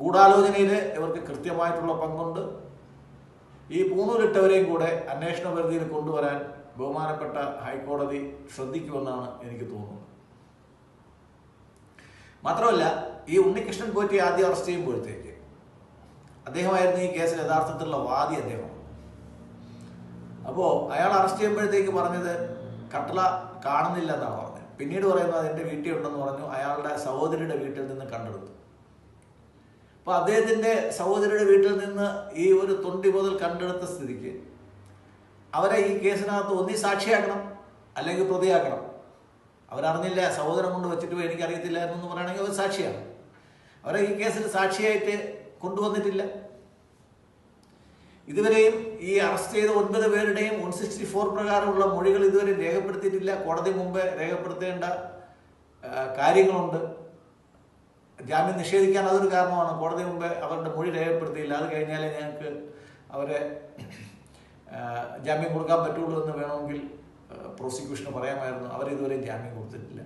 ഗൂഢാലോചനയിൽ ഇവർക്ക് കൃത്യമായിട്ടുള്ള പങ്കുണ്ട്. ഈ പൂണൂലിട്ടവരെയും കൂടെ അന്വേഷണ പരിധിയിൽ കൊണ്ടുവരാൻ ബഹുമാനപ്പെട്ട ഹൈക്കോടതി ശ്രദ്ധിക്കുമെന്നാണ് എനിക്ക് തോന്നുന്നത്. മാത്രമല്ല, ഈ ഉണ്ണികൃഷ്ണൻ പോറ്റി ആദ്യം അറസ്റ്റ് ചെയ്യുമ്പോഴത്തേക്ക് അദ്ദേഹമായിരുന്നു ഈ കേസിൽ യഥാർത്ഥത്തിലുള്ള വാദി. അദ്ദേഹം അപ്പോൾ അയാൾ അറസ്റ്റ് ചെയ്യുമ്പോഴത്തേക്ക് പറഞ്ഞത് കട്ടള കാണുന്നില്ല എന്നാണ് പറഞ്ഞത്. പിന്നീട് പറയുന്നത് എൻ്റെ വീട്ടിൽ ഉണ്ടെന്ന് പറഞ്ഞു. അയാളുടെ സഹോദരിയുടെ വീട്ടിൽ നിന്ന് കണ്ടെടുത്തു. അപ്പോൾ അദ്ദേഹത്തിൻ്റെ സഹോദരിയുടെ വീട്ടിൽ നിന്ന് ഈ ഒരു തൊണ്ടി മുതൽ കണ്ടെടുത്ത സ്ഥിതിക്ക് അവരെ ഈ കേസിനകത്ത് ഒന്നി സാക്ഷിയാക്കണം, അല്ലെങ്കിൽ പ്രതിയാക്കണം. അവരറിഞ്ഞില്ല, സഹോദരൻ കൊണ്ട് വെച്ചിട്ട് എനിക്കറിയത്തില്ലായിരുന്നു എന്ന് പറയുകയാണെങ്കിൽ അവർ സാക്ഷിയാണ്. അവരെ ഈ കേസിൽ സാക്ഷിയായിട്ട് കൊണ്ടുവന്നിട്ടില്ല. ഇതുവരെയും ഈ അറസ്റ്റ് ചെയ്ത 9 പേരുടെയും 164 പ്രകാരമുള്ള മൊഴികൾ ഇതുവരെ രേഖപ്പെടുത്തിയിട്ടില്ല. കോടതി മുമ്പ് രേഖപ്പെടുത്തേണ്ട കാര്യങ്ങളുണ്ട്. ജാമ്യം നിഷേധിക്കാൻ അതൊരു കാരണമാണ്. കോടതി മുമ്പ് അവരുടെ മൊഴി രേഖപ്പെടുത്തിയില്ല. അത് കഴിഞ്ഞാലേ ഞങ്ങൾക്ക് അവരെ ജാമ്യം കൊടുക്കാൻ പറ്റുള്ളൂ എന്ന് വേണമെങ്കിൽ പ്രോസിക്യൂഷന് പറയാമായിരുന്നു. അവരിതുവരെയും ജാമ്യം കൊടുത്തിട്ടില്ല.